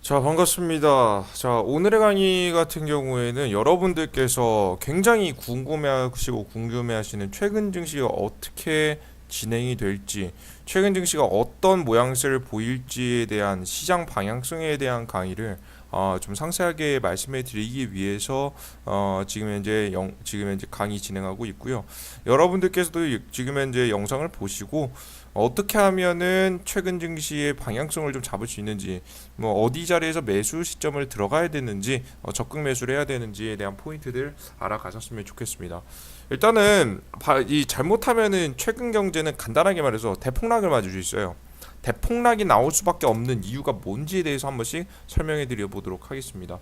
자, 반갑습니다. 자, 오늘의 강의 같은 경우에는 여러분들께서 굉장히 궁금해하시고 궁금해하시는 최근 증시가 어떻게 진행이 될지, 최근 증시가 어떤 모양새를 보일지에 대한 시장 방향성에 대한 강의를 좀 상세하게 말씀해 드리기 위해서 지금 현재 강의 진행하고 있고요. 여러분들께서도 지금 현재 영상을 보시고 어떻게 하면은 최근 증시의 방향성을 좀 잡을 수 있는지, 뭐 어디 자리에서 매수 시점을 들어가야 되는지, 적극 매수를 해야 되는지에 대한 포인트들 알아가셨으면 좋겠습니다. 일단은 이 잘못하면은 최근 경제는 간단하게 말해서 대폭락을 맞을 수 있어요. 대폭락이 나올 수밖에 없는 이유가 뭔지에 대해서 한 번씩 설명해 드려 보도록 하겠습니다.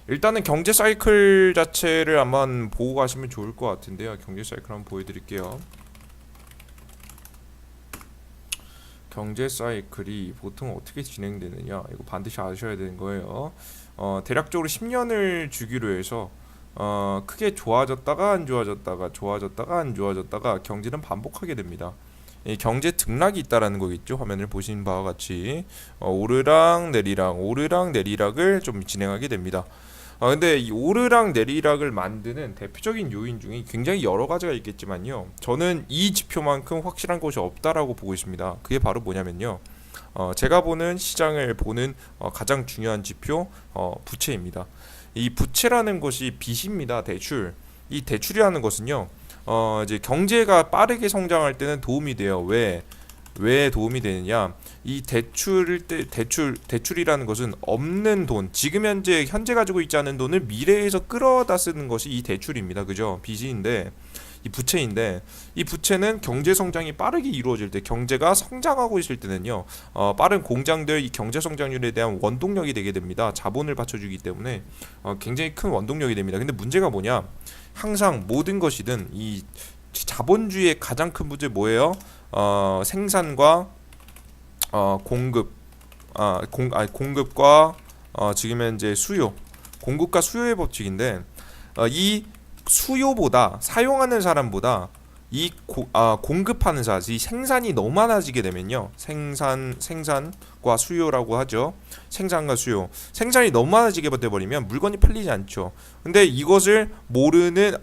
일단은 경제 사이클 자체를 한번 보고 가시면 좋을 것 같은데요. 경제 사이클 한번 보여드릴게요. 경제 사이클이 보통 어떻게 진행되느냐, 이거 반드시 아셔야 되는 거예요. 대략적으로 10년을 주기로 해서 크게 좋아졌다가 안 좋아졌다가 좋아졌다가 안 좋아졌다가 경제는 반복하게 됩니다. 이 경제 등락이 있다라는 거겠죠. 화면을 보신 바와 같이 오르락 내리락 오르락 내리락을 좀 진행하게 됩니다. 근데 이 오르락 내리락을 만드는 대표적인 요인 중에 굉장히 여러 가지가 있겠지만요. 저는 이 지표만큼 확실한 것이 없다라고 보고 있습니다. 그게 바로 뭐냐면요. 제가 보는 시장을 보는 가장 중요한 지표 부채입니다. 이 부채라는 것이 빚입니다. 대출. 이 대출이라는 것은요. 이제 경제가 빠르게 성장할 때는 도움이 돼요. 왜 도움이 되느냐? 이 대출이라는 것은 없는 돈, 지금 현재 가지고 있지 않은 돈을 미래에서 끌어다 쓰는 것이 이 대출입니다. 그죠? 빚인데 이 부채인데, 이 부채는 경제 성장이 빠르게 이루어질 때, 경제가 성장하고 있을 때는요, 빠른 공장들 이 경제 성장률에 대한 원동력이 되게 됩니다. 자본을 받쳐주기 때문에 굉장히 큰 원동력이 됩니다. 근데 문제가 뭐냐? 항상 모든 것이든 이 자본주의의 가장 큰 문제 뭐예요? 생산과 공급, 공급과 지금 현재 수요, 공급과 수요의 법칙인데, 이 수요보다 사용하는 사람보다 공급하는 사, 이 생산이 너무 많아지게 되면요, 생산과 수요라고 하죠. 생산과 수요, 생산이 너무 많아지게 돼버리면 물건이 팔리지 않죠. 근데 이것을 모르는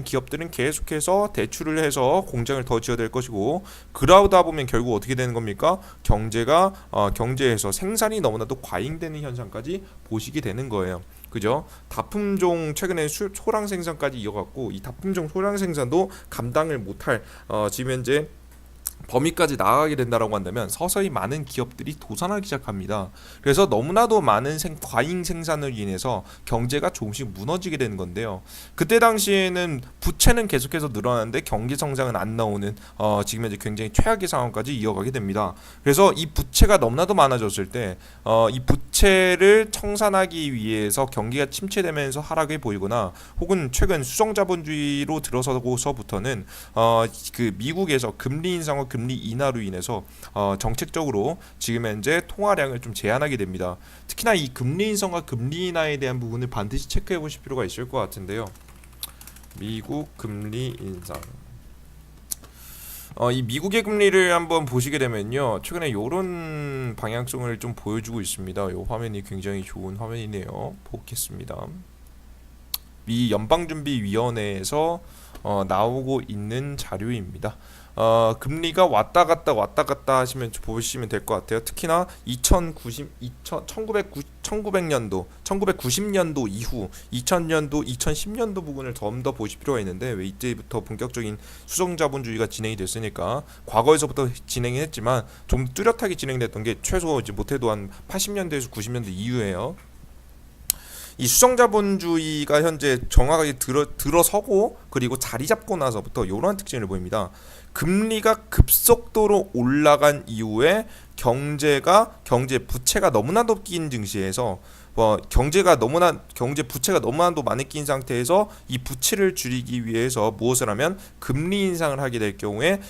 기업들은 계속해서 대출을 해서 공장을 더 지어야 될 것이고, 그러다 보면 결국 어떻게 되는 겁니까? 경제에서 생산이 너무나도 과잉되는 현상까지 보시게 되는 거예요. 그죠? 다품종 최근에 소량 생산까지 이어갔고, 이 다품종 소량 생산도 감당을 못할 지금 현재 범위까지 나아가게 된다라고 한다면 서서히 많은 기업들이 도산하기 시작합니다. 그래서 너무나도 많은 과잉 생산을 인해서 경제가 조금씩 무너지게 되는 건데요. 그때 당시에는 부채는 계속해서 늘어나는데 경제 성장은 안 나오는 지금 현재 굉장히 최악의 상황까지 이어가게 됩니다. 그래서 이 부채가 너무나도 많아졌을 때 이 부채를 청산하기 위해서 경기가 침체되면서 하락을 보이거나, 혹은 최근 수성자본주의로 들어서고서부터는 그 미국에서 금리 인상과 금리 인하로 인해서 정책적으로 지금 현재 통화량을 좀 제한하게 됩니다. 특히나 이 금리 인상과 금리 인하에 대한 부분을 반드시 체크해 보실 필요가 있을 것 같은데요. 미국 금리 인상. 이 미국의 금리를 한번 보시게 되면요, 최근에 이런 방향성을 좀 보여주고 있습니다. 이 화면이 굉장히 좋은 화면이네요. 보겠습니다. 미 연방준비위원회에서 나오고 있는 자료입니다. 금리가 왔다 갔다 하시면 보시면 될 것 같아요. 특히나 1990년도 이후 2000년도, 2010년도 부분을 좀 더 보실 필요가 있는데, 왜 이때부터 본격적인 수성자본주의가 진행이 됐으니까, 과거에서부터 진행이 했지만 좀 뚜렷하게 진행됐던 게 최소 이제 못해도 한 80년대에서 90년대 이후에요. 이 수성자본주의가 현재 정확하게 들어서고 그리고 자리 잡고 나서부터 이러한 특징을 보입니다. 금리가 급속도로 올라간 이후에 경제 부채가 너무나도 낀 증시에서 경제 부채가 너무나도 많이 낀 상태에서 이 부채를 줄이기 위해서 무엇을 하면 금리 인상을 하게 될 경우에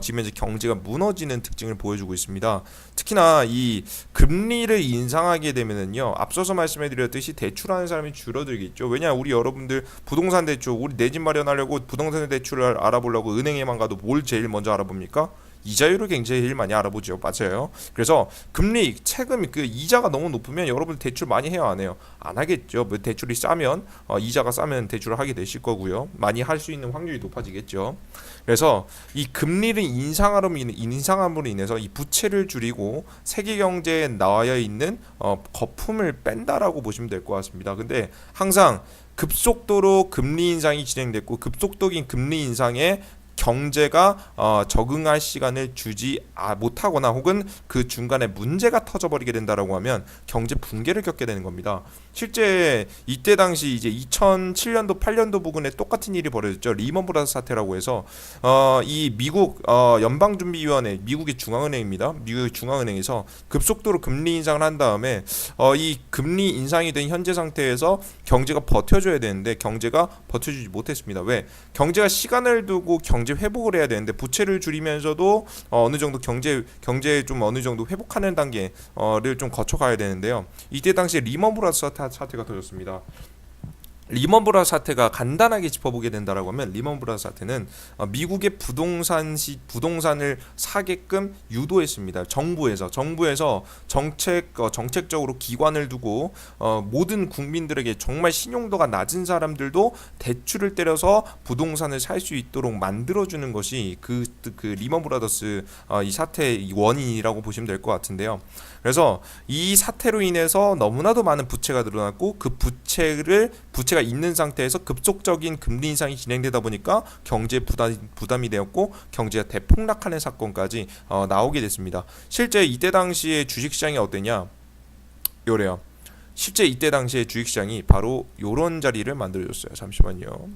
지금 이제 경제가 무너지는 특징을 보여주고 있습니다. 특히나 이 금리를 인상하게 되면은요, 앞서서 말씀해드렸듯이 대출하는 사람이 줄어들겠죠. 왜냐, 우리 여러분들 부동산 대출, 우리 내 집 마련하려고 부동산 대출을 알아보려고 은행에만 가도 뭘 제일 먼저 알아봅니까? 이자율을 굉장히 제일 많이 알아보죠. 맞아요. 그래서 금리, 세금 그 이자가 너무 높으면 여러분 대출 많이 해요, 안 해요? 안 하겠죠. 뭐 대출이 싸면 이자가 싸면 대출을 하게 되실 거고요. 많이 할 수 있는 확률이 높아지겠죠. 그래서 이 금리를 인상함으로 인해서 이 부채를 줄이고 세계 경제에 나와 있는 거품을 뺀다라고 보시면 될 것 같습니다. 근데 항상 급속도로 금리 인상이 진행됐고 급속도인 금리 인상에 경제가 적응할 시간을 주지 못하거나 혹은 그 중간에 문제가 터져버리게 된다라고 하면 경제 붕괴를 겪게 되는 겁니다. 실제 이때 당시 이제 2007년도 8년도 부근에 똑같은 일이 벌어졌죠. 리먼 브라더스 사태라고 해서 이 미국 연방준비위원회, 미국의 중앙은행입니다. 미국의 중앙은행에서 급속도로 금리 인상을 한 다음에 이 금리 인상이 된 현재 상태에서 경제가 버텨줘야 되는데 경제가 버텨주지 못했습니다. 왜? 경제가 시간을 두고 경제 회복을 해야 되는데 부채를 줄이면서도 어느 정도 경제에 좀 어느 정도 회복하는 단계를 좀 거쳐가야 되는데요. 이때 당시에 리먼 브라더스 사태가 터졌습니다. 리먼 브라더스 사태가 간단하게 짚어보게 된다라고 하면 리먼 브라더스 사태는 미국의 부동산을 사게끔 유도했습니다. 정부에서 정책적으로 기관을 두고 모든 국민들에게 정말 신용도가 낮은 사람들도 대출을 때려서 부동산을 살 수 있도록 만들어주는 것이 그 리먼 브라더스 이 사태의 원인이라고 보시면 될 것 같은데요. 그래서 이 사태로 인해서 너무나도 많은 부채가 늘어났고 그 부채가 있는 상태에서 급속적인 금리 인상이 진행되다 보니까 경제 부담이 되었고 경제가 대폭락하는 사건까지 나오게 됐습니다. 실제 이때 당시에 주식시장이 어땠냐? 요래요. 실제 이때 당시에 주식시장이 바로 요런 자리를 만들어줬어요. 잠시만요.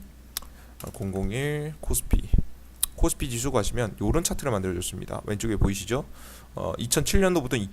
001 코스피 지수 가시면 요런 차트를 만들어줬습니다. 왼쪽에 보이시죠? 2007년도부터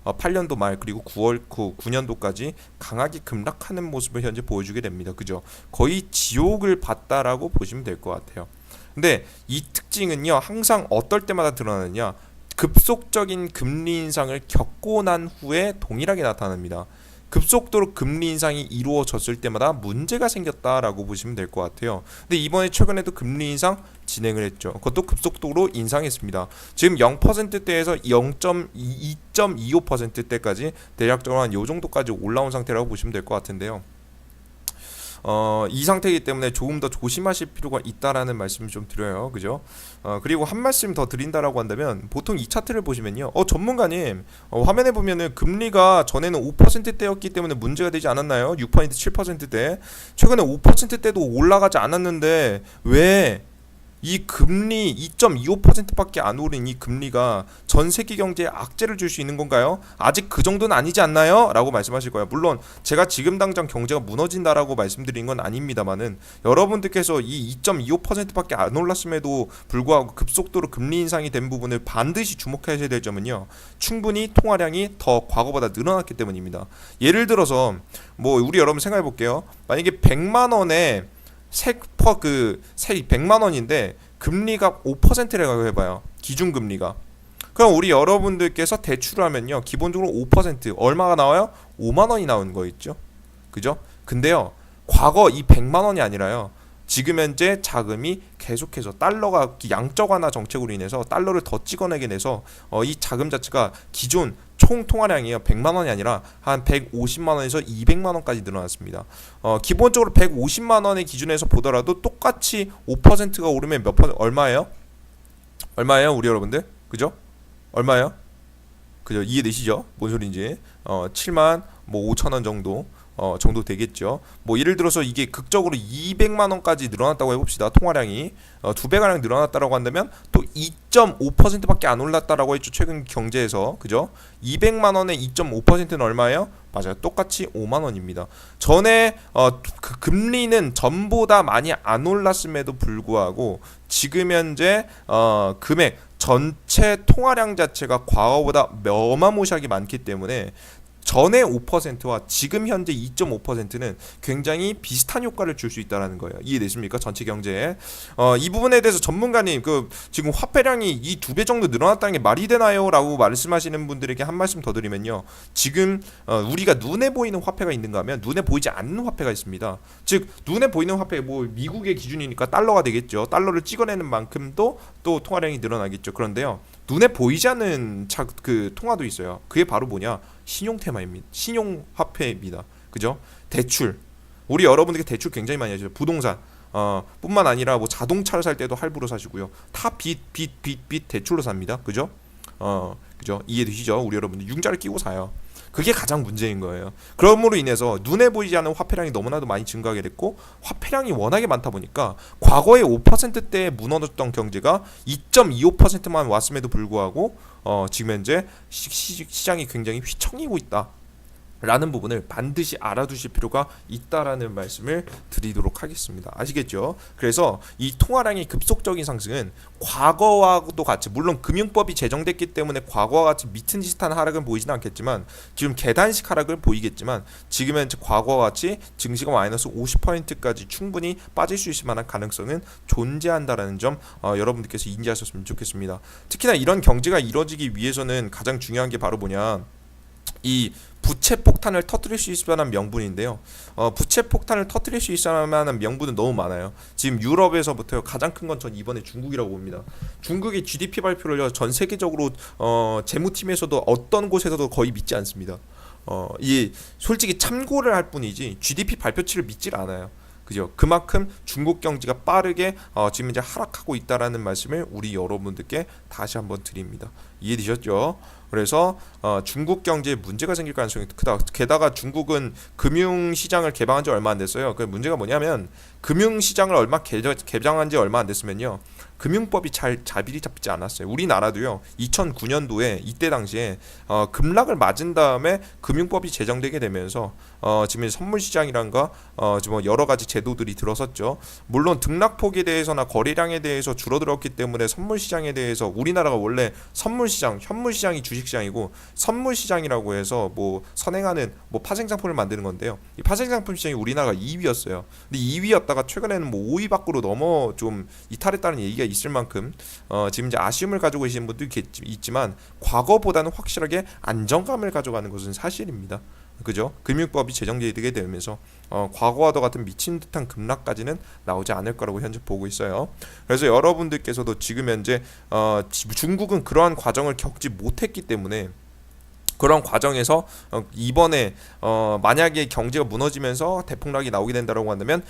2008년도 말 그리고 9년도까지 강하게 급락하는 모습을 현재 보여주게 됩니다. 그죠? 거의 지옥을 봤다라고 보시면 될 것 같아요. 근데 이 특징은요, 항상 어떨 때마다 드러나느냐? 급속적인 금리 인상을 겪고 난 후에 동일하게 나타납니다. 급속도로 금리 인상이 이루어졌을 때마다 문제가 생겼다라고 보시면 될 것 같아요. 근데 이번에 최근에도 금리 인상 진행을 했죠. 그것도 급속도로 인상했습니다. 지금 0%대에서 2.25%대까지 대략적으로 한 요 정도까지 올라온 상태라고 보시면 될 것 같은데요. 이 상태이기 때문에 조금 더 조심하실 필요가 있다라는 말씀을 좀 드려요. 그죠? 그리고 한 말씀 더 드린다라고 한다면 보통 이 차트를 보시면요. 전문가님, 화면에 보면은 금리가 전에는 5%대였기 때문에 문제가 되지 않았나요? 6%, 7%대. 최근에 5%대도 올라가지 않았는데 왜 이 금리 2.25%밖에 안 오른 이 금리가 전 세계 경제에 악재를 줄 수 있는 건가요? 아직 그 정도는 아니지 않나요? 라고 말씀하실 거예요. 물론 제가 지금 당장 경제가 무너진다라고 말씀드린 건 아닙니다만은 여러분들께서 이 2.25%밖에 안 올랐음에도 불구하고 급속도로 금리 인상이 된 부분을 반드시 주목하셔야 될 점은요. 충분히 통화량이 더 과거보다 늘어났기 때문입니다. 예를 들어서 뭐 우리 여러분 생각해 볼게요. 만약에 100만 원에 색 100만 원인데 금리가 5%라고 해봐요. 기준금리가. 그럼 우리 여러분들께서 대출을 하면요. 기본적으로 5% 얼마가 나와요? 5만 원이 나오는 거 있죠. 그죠? 근데요. 과거 이 100만 원이 아니라요. 지금 현재 자금이 계속해서 달러가 양적 완화 정책으로 인해서 달러를 더 찍어내게 돼서 이 자금 자체가 기존 총 통화량이요 100만 원이 아니라 한 150만 원에서 200만 원까지 늘어났습니다. 기본적으로 150만 원의 기준에서 보더라도 똑같이 5%가 오르면 얼마예요? 얼마예요, 우리 여러분들? 그죠? 얼마예요? 그죠? 이해되시죠? 뭔 소리인지. 7만 5천 원 정도. 정도 되겠죠. 뭐 예를 들어서 이게 극적으로 200만 원까지 늘어났다고 해봅시다. 통화량이 2배가량 늘어났다라고 한다면 또 2.5%밖에 안 올랐다라고 했죠. 최근 경제에서. 그죠? 200만 원의 2.5%는 얼마예요? 맞아요. 똑같이 5만 원입니다. 전에 그 금리는 전보다 많이 안 올랐음에도 불구하고 지금 현재 금액 전체 통화량 자체가 과거보다 어마무시하게 많기 때문에 전의 5%와 지금 현재 2.5%는 굉장히 비슷한 효과를 줄 수 있다는 거예요. 이해되십니까? 전체 경제에. 이 부분에 대해서 전문가님, 지금 화폐량이 이 2배 정도 늘어났다는 게 말이 되나요? 라고 말씀하시는 분들에게 한 말씀 더 드리면요. 지금 우리가 눈에 보이는 화폐가 있는가 하면 눈에 보이지 않는 화폐가 있습니다. 즉 눈에 보이는 화폐, 뭐 미국의 기준이니까 달러가 되겠죠. 달러를 찍어내는 만큼도 또 통화량이 늘어나겠죠. 그런데요. 눈에 보이지 않는 통화도 있어요. 그게 바로 뭐냐? 신용테마입니다. 신용화폐입니다. 그죠? 대출. 우리 여러분들께 대출 굉장히 많이 하시죠. 부동산. 뿐만 아니라 뭐 자동차를 살 때도 할부로 사시고요. 다 빚 대출로 삽니다. 그죠? 그죠? 이해되시죠? 우리 여러분들 융자를 끼고 사요. 그게 가장 문제인 거예요. 그러므로 인해서 눈에 보이지 않는 화폐량이 너무나도 많이 증가하게 됐고 화폐량이 워낙에 많다 보니까 과거의 5%대에 무너졌던 경제가 2.25%만 왔음에도 불구하고 지금 현재 시장이 굉장히 휘청이고 있다. 라는 부분을 반드시 알아두실 필요가 있다라는 말씀을 드리도록 하겠습니다. 아시겠죠? 그래서 이 통화량의 급속적인 상승은 과거와도 같이, 물론 금융법이 제정됐기 때문에 과거와 같이 미친짓한 하락은 보이지는 않겠지만 지금 계단식 하락을 보이겠지만 지금 현재 과거와 같이 증시가 마이너스 50%까지 충분히 빠질 수 있을 만한 가능성은 존재한다라는 점 여러분들께서 인지하셨으면 좋겠습니다. 특히나 이런 경제가 이루어지기 위해서는 가장 중요한 게 바로 뭐냐, 이 부채 폭탄을 터뜨릴 수 있을 만한 명분인데요. 부채 폭탄을 터뜨릴 수 있을 만한 명분은 너무 많아요. 지금 유럽에서부터 가장 큰 건 전 이번에 중국이라고 봅니다. 중국의 GDP 발표를 전 세계적으로 재무팀에서도 어떤 곳에서도 거의 믿지 않습니다. 이 솔직히 참고를 할 뿐이지 GDP 발표치를 믿질 않아요. 그죠? 그만큼 중국 경제가 빠르게 지금 이제 하락하고 있다라는 말씀을 우리 여러분들께 다시 한번 드립니다. 이해되셨죠? 그래서 중국 경제에 문제가 생길 가능성이 크다. 게다가 중국은 금융시장을 개방한 지 얼마 안 됐어요. 그 문제가 뭐냐면 금융시장을 개방한 지 얼마 안 됐으면요, 금융법이 잘 자비리 잡지 않았어요. 우리나라도요 2009년도에 이때 당시에 급락을 맞은 다음에 금융법이 제정되게 되면서 지금 선물시장이란가 지금 여러 가지 제도들이 들어섰죠. 물론 등락폭에 대해서나 거래량에 대해서 줄어들었기 때문에 선물시장에 대해서, 우리나라가 원래 선물시장, 현물시장이 주식시장이고 선물시장이라고 해서 뭐 선행하는 뭐 파생상품을 만드는 건데요. 이 파생상품 시장이 우리나라가 2위였어요. 근데 2위였다가 최근에는 뭐 5위 밖으로 넘어 좀 이탈했다는 얘기가 있을 만큼 지금 이제 아쉬움을 가지고 계시는 분도 있지만 과거보다는 확실하게 안정감을 가져가는 것은 사실입니다. 그죠? 금융법이 제정되게 되면서 과거와 같은 미친 듯한 급락까지는 나오지 않을 거라고 현재 보고 있어요. 그래서 여러분들께서도 지금 현재 중국은 그러한 과정을 겪지 못했기 때문에, 그런 과정에서 이번에 만약에 경제가 무너지면서 대폭락이 나오게 된다고 한다면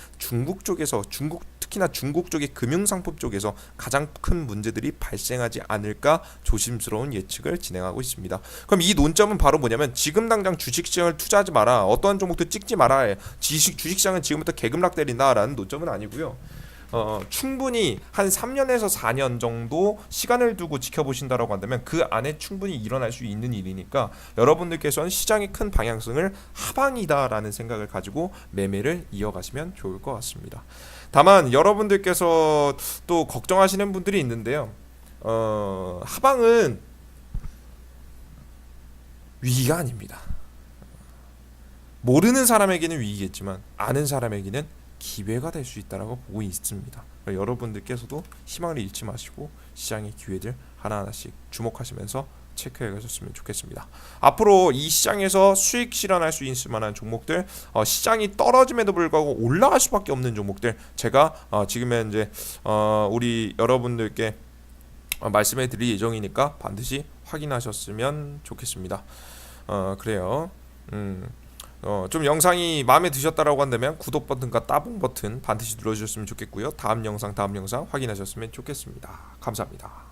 특히나 중국 쪽의 금융상품 쪽에서 가장 큰 문제들이 발생하지 않을까 조심스러운 예측을 진행하고 있습니다. 그럼 이 논점은 바로 뭐냐면, 지금 당장 주식시장을 투자하지 마라, 어떠한 종목도 찍지 마라, 주식시장은 지금부터 개급락 때린다라는 논점은 아니고요. 충분히 한 3년에서 4년 정도 시간을 두고 지켜보신다라고 한다면 그 안에 충분히 일어날 수 있는 일이니까 여러분들께서는 시장의 큰 방향성을 하방이다라는 생각을 가지고 매매를 이어가시면 좋을 것 같습니다. 다만 여러분들께서 또 걱정하시는 분들이 있는데요. 하방은 위기가 아닙니다. 모르는 사람에게는 위기겠지만 아는 사람에게는 기회가 될 수 있다라고 보고 있습니다. 여러분들께서도 희망을 잃지 마시고 시장의 기회들 하나하나씩 주목하시면서 체크해 가셨으면 좋겠습니다. 앞으로 이 시장에서 수익 실현할 수 있을 만한 종목들, 시장이 떨어짐에도 불구하고 올라갈 수밖에 없는 종목들, 제가 지금 현재 우리 여러분들께 말씀해 드릴 예정이니까 반드시 확인하셨으면 좋겠습니다. 그래요. 좀 영상이 마음에 드셨다라고 한다면 구독 버튼과 따봉 버튼 반드시 눌러주셨으면 좋겠고요. 다음 영상 확인하셨으면 좋겠습니다. 감사합니다.